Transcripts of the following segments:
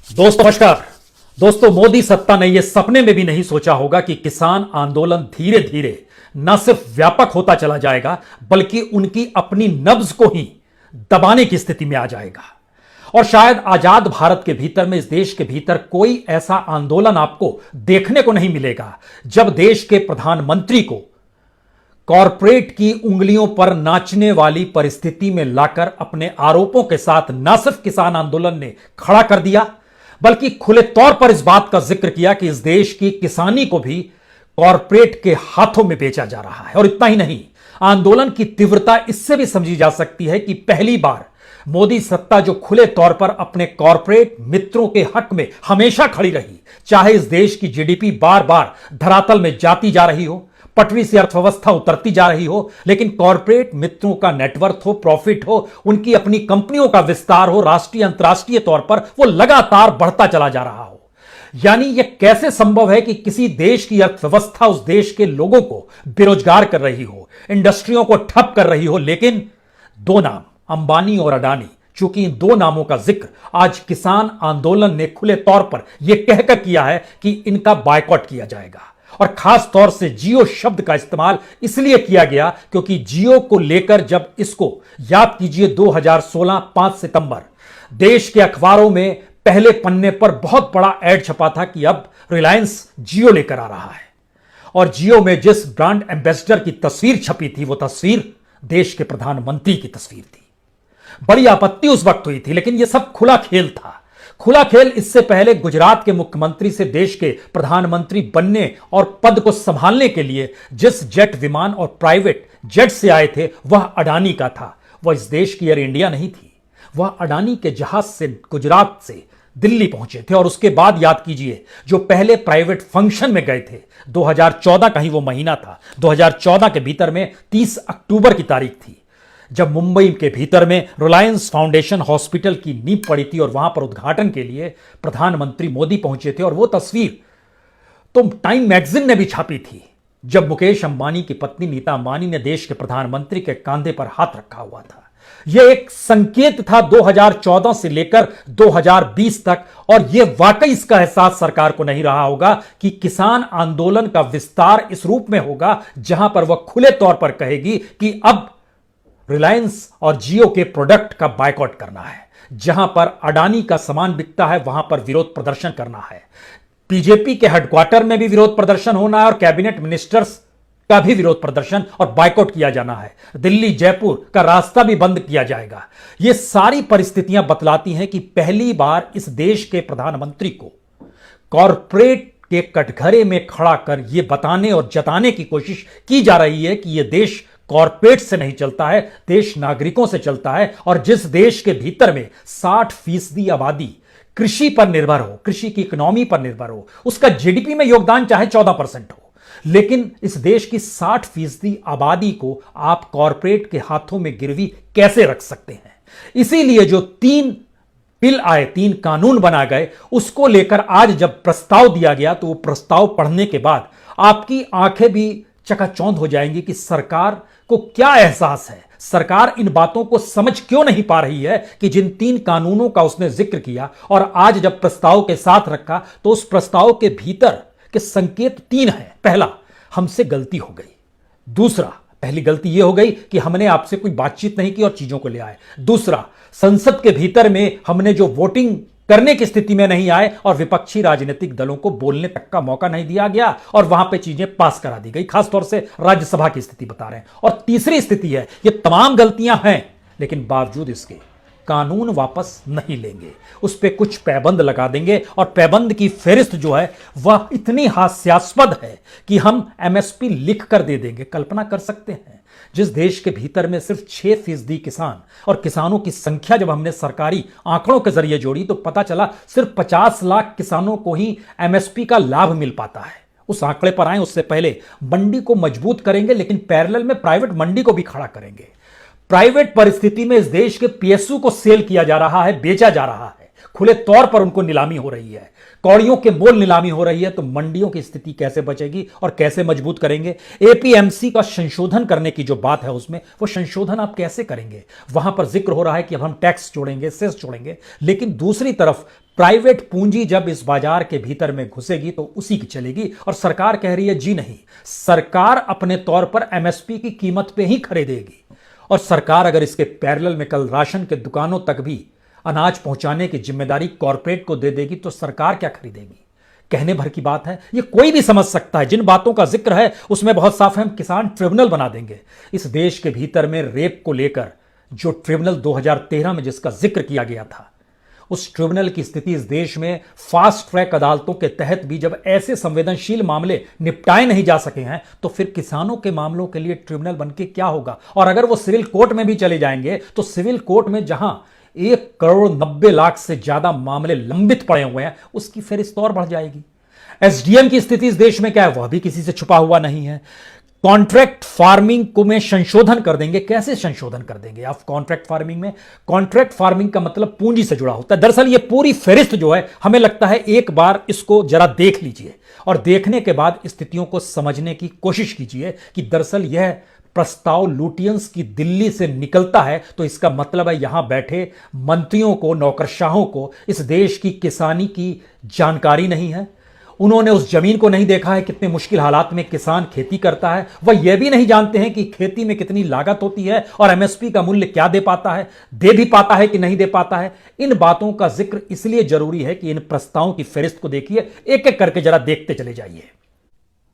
दोस्तों नमस्कार। दोस्तों, मोदी सत्ता ने यह सपने में भी नहीं सोचा होगा कि किसान आंदोलन धीरे धीरे न सिर्फ व्यापक होता चला जाएगा बल्कि उनकी अपनी नब्ज को ही दबाने की स्थिति में आ जाएगा। और शायद आजाद भारत के भीतर में, इस देश के भीतर कोई ऐसा आंदोलन आपको देखने को नहीं मिलेगा जब देश के प्रधानमंत्री को कॉरपोरेट की उंगलियों पर नाचने वाली परिस्थिति में लाकर अपने आरोपों के साथ न सिर्फ किसान आंदोलन ने खड़ा कर दिया बल्कि खुले तौर पर इस बात का जिक्र किया कि इस देश की किसानी को भी कॉरपोरेट के हाथों में बेचा जा रहा है। और इतना ही नहीं, आंदोलन की तीव्रता इससे भी समझी जा सकती है कि पहली बार मोदी सत्ता जो खुले तौर पर अपने कॉरपोरेट मित्रों के हक में हमेशा खड़ी रही, चाहे इस देश की जीडीपी बार बार धरातल में जाती जा रही हो, पटरी से अर्थव्यवस्था उतरती जा रही हो, लेकिन कॉरपोरेट मित्रों का नेटवर्थ हो, प्रॉफिट हो, उनकी अपनी कंपनियों का विस्तार हो, राष्ट्रीय अंतर्राष्ट्रीय तौर पर वो लगातार बढ़ता चला जा रहा हो। यानी यह कैसे संभव है कि किसी देश की अर्थव्यवस्था उस देश के लोगों को बेरोजगार कर रही हो, इंडस्ट्रियों को ठप कर रही हो, लेकिन दो नाम, अंबानी और अडानी, चूंकि इन दो नामों का जिक्र आज किसान आंदोलन ने खुले तौर पर यह कहकर किया है कि इनका बायकॉट किया जाएगा। और खास तौर से जियो शब्द का इस्तेमाल इसलिए किया गया क्योंकि जियो को लेकर, जब इसको याद कीजिए, 2016 5 सितंबर देश के अखबारों में पहले पन्ने पर बहुत बड़ा एड छपा था कि अब रिलायंस जियो लेकर आ रहा है। और जियो में जिस ब्रांड एम्बेसडर की तस्वीर छपी थी, वो तस्वीर देश के प्रधानमंत्री की तस्वीर थी। बड़ी आपत्ति उस वक्त हुई थी, लेकिन यह सब खुला खेल था। खुला खेल इससे पहले गुजरात के मुख्यमंत्री से देश के प्रधानमंत्री बनने और पद को संभालने के लिए जिस जेट विमान और प्राइवेट जेट से आए थे, वह अडानी का था। वह इस देश की एयर इंडिया नहीं थी। वह अडानी के जहाज से गुजरात से दिल्ली पहुंचे थे। और उसके बाद याद कीजिए, जो पहले प्राइवेट फंक्शन में गए थे, 2014 का ही वो महीना था, 2014 के भीतर में 30 अक्टूबर की तारीख थी, जब मुंबई के भीतर में रिलायंस फाउंडेशन हॉस्पिटल की नींव पड़ी थी और वहां पर उद्घाटन के लिए प्रधानमंत्री मोदी पहुंचे थे। और वो तस्वीर तो टाइम मैगजीन ने भी छापी थी, जब मुकेश अंबानी की पत्नी नीता अंबानी ने देश के प्रधानमंत्री के कंधे पर हाथ रखा हुआ था। यह एक संकेत था 2014 से लेकर 2020 तक। और यह वाकई इसका एहसास सरकार को नहीं रहा होगा कि किसान आंदोलन का विस्तार इस रूप में होगा जहां पर वह खुले तौर पर कहेगी कि अब रिलायंस और जियो के प्रोडक्ट का बायकॉट करना है। जहां पर अडानी का सामान बिकता है, वहां पर विरोध प्रदर्शन करना है। बीजेपी के हेडक्वार्टर में भी विरोध प्रदर्शन होना है और कैबिनेट मिनिस्टर्स का भी विरोध प्रदर्शन और बायकॉट किया जाना है। दिल्ली जयपुर का रास्ता भी बंद किया जाएगा। यह सारी परिस्थितियां बतलाती हैं कि पहली बार इस देश के प्रधानमंत्री को कॉरपोरेट के कटघरे में खड़ा कर यह बताने और जताने की कोशिश की जा रही है कि यह देश कॉरपोरेट से नहीं चलता है, देश नागरिकों से चलता है। और जिस देश के भीतर में 60% आबादी कृषि पर निर्भर हो, कृषि की इकोनॉमी पर निर्भर हो, उसका जीडीपी में योगदान चाहे 14% हो, लेकिन इस देश की 60% आबादी को आप कॉरपोरेट के हाथों में गिरवी कैसे रख सकते हैं? इसीलिए जो 3 बिल आए, 3 कानून बना गए, उसको लेकर आज जब प्रस्ताव दिया गया तो वो प्रस्ताव पढ़ने के बाद आपकी आंखें भी चकाचौंध हो जाएंगी कि सरकार को क्या एहसास है, सरकार इन बातों को समझ क्यों नहीं पा रही है कि जिन 3 कानूनों का उसने जिक्र किया और आज जब प्रस्ताव के साथ रखा तो उस प्रस्ताव के भीतर के संकेत 3 हैं। पहला, हमसे गलती हो गई। दूसरा, पहली गलती यह हो गई कि हमने आपसे कोई बातचीत नहीं की और चीजों को ले आए। दूसरा, संसद के भीतर में हमने जो वोटिंग करने की स्थिति में नहीं आए और विपक्षी राजनीतिक दलों को बोलने तक का मौका नहीं दिया गया और वहां पे चीजें पास करा दी गई। खासतौर से राज्यसभा की स्थिति बता रहे हैं। और तीसरी स्थिति है, ये तमाम गलतियां हैं लेकिन बावजूद इसके कानून वापस नहीं लेंगे, उस पर कुछ पैबंद लगा देंगे। और पैबंद की फेरिस्त जो है वह इतनी हास्यास्पद है कि हम एमएसपी लिख कर दे देंगे। कल्पना कर सकते हैं, जिस देश के भीतर में सिर्फ 6% किसान, और किसानों की संख्या जब हमने सरकारी आंकड़ों के जरिए जोड़ी तो पता चला सिर्फ 50 लाख किसानों को ही एमएसपी का लाभ मिल पाता है। उस आंकड़े पर आए उससे पहले मंडी को मजबूत करेंगे, लेकिन पैरेलल में प्राइवेट मंडी को भी खड़ा करेंगे। प्राइवेट परिस्थिति में इस देश के पीएसयू को सेल किया जा रहा है, बेचा जा रहा है। खुले तौर पर उनको नीलामी हो रही है, कौड़ियों के मोल नीलामी हो रही है, तो मंडियों की स्थिति कैसे बचेगी और कैसे मजबूत करेंगे? एपीएमसी का संशोधन करने की जो बात है उसमें, वो संशोधन आप कैसे करेंगे? वहां पर जिक्र हो रहा है कि अब हम टैक्स जोड़ेंगे, सेस जोड़ेंगे, लेकिन दूसरी तरफ प्राइवेट पूंजी जब इस बाजार के भीतर में घुसेगी तो उसी की चलेगी। और सरकार कह रही है जी नहीं, सरकार अपने तौर पर एमएसपी की कीमत पे ही खरीदेगी। और सरकार अगर इसके पैरेलल में कल राशन के दुकानों तक भी अनाज पहुंचाने की जिम्मेदारी कॉरपोरेट को दे देगी तो सरकार क्या खरीदेगी? कहने भर की बात है, ये कोई भी समझ सकता है। जिन बातों का जिक्र है उसमें बहुत साफ है, हम किसान ट्रिब्यूनल बना देंगे। इस देश के भीतर में रेप को लेकर जो ट्रिब्यूनल 2013 में जिसका जिक्र किया गया था, उस ट्रिब्यूनल की स्थिति इस देश में फास्ट ट्रैक अदालतों के तहत भी जब ऐसे संवेदनशील मामले निपटाए नहीं जा सके हैं, तो फिर किसानों के मामलों के लिए ट्रिब्यूनल बनके क्या होगा? और अगर वो सिविल कोर्ट में भी चले जाएंगे तो सिविल कोर्ट में जहां 1,90,00,000 से ज्यादा मामले लंबित पड़े हुए हैं, उसकी फहरिस्त और बढ़ जाएगी। एसडीएम की स्थिति इस देश में क्या है, वह भी किसी से छुपा हुआ नहीं है। कॉन्ट्रैक्ट फार्मिंग को में संशोधन कर देंगे। कैसे संशोधन कर देंगे आप कॉन्ट्रैक्ट फार्मिंग में? कॉन्ट्रैक्ट फार्मिंग का मतलब पूंजी से जुड़ा होता है। दरअसल ये पूरी फहरिस्त जो है, हमें लगता है एक बार इसको जरा देख लीजिए और देखने के बाद स्थितियों को समझने की कोशिश कीजिए कि दरअसल यह प्रस्ताव लुटियंस की दिल्ली से निकलता है तो इसका मतलब है यहां बैठे मंत्रियों को, नौकरशाहों को इस देश की किसानी की जानकारी नहीं है। उन्होंने उस जमीन को नहीं देखा है, कितने मुश्किल हालात में किसान खेती करता है। वह यह भी नहीं जानते हैं कि खेती में कितनी लागत होती है और एमएसपी का मूल्य क्या दे पाता है, दे भी पाता है कि नहीं दे पाता है। इन बातों का जिक्र इसलिए जरूरी है कि इन प्रस्तावों की फहरिस्त को देखिए, एक एक करके जरा देखते चले जाइए।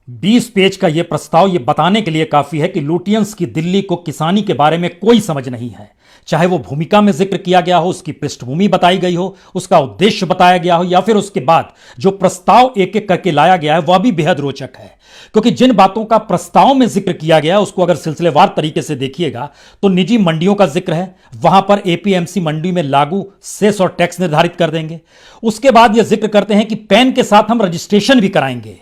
20 पेज का यह प्रस्ताव यह बताने के लिए काफी है कि लुटियंस की दिल्ली को किसानी के बारे में कोई समझ नहीं है। चाहे वो भूमिका में जिक्र किया गया हो, उसकी पृष्ठभूमि बताई गई हो, उसका उद्देश्य बताया गया हो, या फिर उसके बाद जो प्रस्ताव एक एक करके लाया गया है वह भी बेहद रोचक है। क्योंकि जिन बातों का प्रस्ताव में जिक्र किया गया है उसको अगर सिलसिलेवार तरीके से देखिएगा तो निजी मंडियों का जिक्र है, वहां पर एपीएमसी मंडी में लागू सेस और टैक्स निर्धारित कर देंगे। उसके बाद यह जिक्र करते हैं कि पैन के साथ हम रजिस्ट्रेशन भी कराएंगे।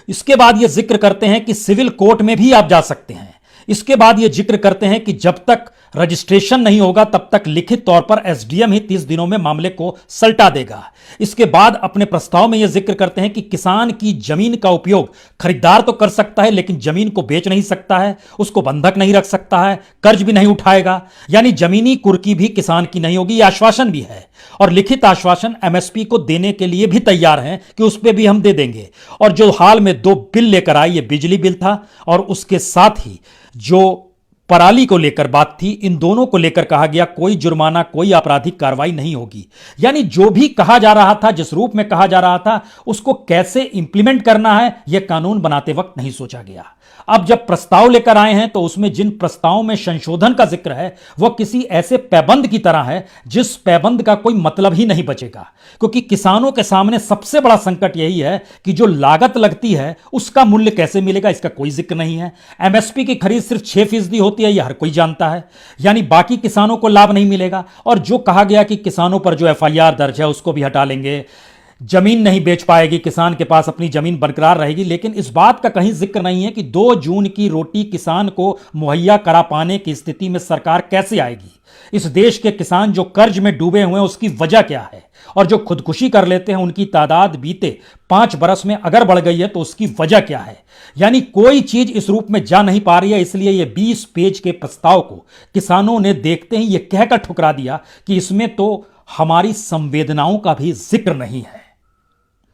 इसके बाद यह जिक्र करते हैं कि सिविल कोर्ट में भी आप जा सकते हैं। इसके बाद यह जिक्र करते हैं कि जब तक रजिस्ट्रेशन नहीं होगा तब तक लिखित तौर पर एसडीएम ही 30 दिनों में मामले को सल्टा देगा। इसके बाद अपने प्रस्ताव में यह जिक्र करते हैं कि किसान की जमीन का उपयोग खरीदार तो कर सकता है लेकिन जमीन को बेच नहीं सकता है, उसको बंधक नहीं रख सकता है, कर्ज भी नहीं उठाएगा, यानी जमीनी कुर्की भी किसान की नहीं होगी। यह आश्वासन भी है और लिखित आश्वासन एमएसपी को देने के लिए भी तैयार हैं कि उस पर भी हम दे देंगे। और जो हाल में 2 बिल लेकर आए, ये बिजली बिल था और उसके साथ ही जो पराली को लेकर बात थी, इन दोनों को लेकर कहा गया कोई जुर्माना, कोई आपराधिक कार्रवाई नहीं होगी। यानी जो भी कहा जा रहा था, जिस रूप में कहा जा रहा था, उसको कैसे इंप्लीमेंट करना है यह कानून बनाते वक्त नहीं सोचा गया। अब जब प्रस्ताव लेकर आए हैं तो उसमें जिन प्रस्तावों में संशोधन का जिक्र है वह किसी ऐसे पैबंद की तरह है जिस पैबंद का कोई मतलब ही नहीं बचेगा। क्योंकि किसानों के सामने सबसे बड़ा संकट यही है कि जो लागत लगती है उसका मूल्य कैसे मिलेगा, इसका कोई जिक्र नहीं है। एमएसपी की खरीद सिर्फ 6% होती है, यह हर कोई जानता है, यानी बाकी किसानों को लाभ नहीं मिलेगा। और जो कहा गया कि किसानों पर जो एफआईआर दर्ज है उसको भी हटा लेंगे, जमीन नहीं बेच पाएगी, किसान के पास अपनी जमीन बरकरार रहेगी। लेकिन इस बात का कहीं जिक्र नहीं है कि 2 जून की रोटी किसान को मुहैया करा पाने की स्थिति में सरकार कैसे आएगी। इस देश के किसान जो कर्ज में डूबे हुए हैं उसकी वजह क्या है, और जो खुदकुशी कर लेते हैं उनकी तादाद बीते 5 बरस में अगर बढ़ गई है तो उसकी वजह क्या है। यानी कोई चीज इस रूप में जा नहीं पा रही है। इसलिए यह 20 पेज के प्रस्ताव को किसानों ने देखते ही यह कहकर ठुकरा दिया कि इसमें तो हमारी संवेदनाओं का भी जिक्र नहीं है।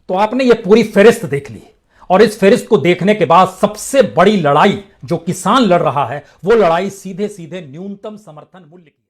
तो आपने ये पूरी फहरिस्त देख ली और इस फहरिस्त को देखने के बाद सबसे बड़ी लड़ाई जो किसान लड़ रहा है वो लड़ाई सीधे सीधे न्यूनतम समर्थन मूल्य की।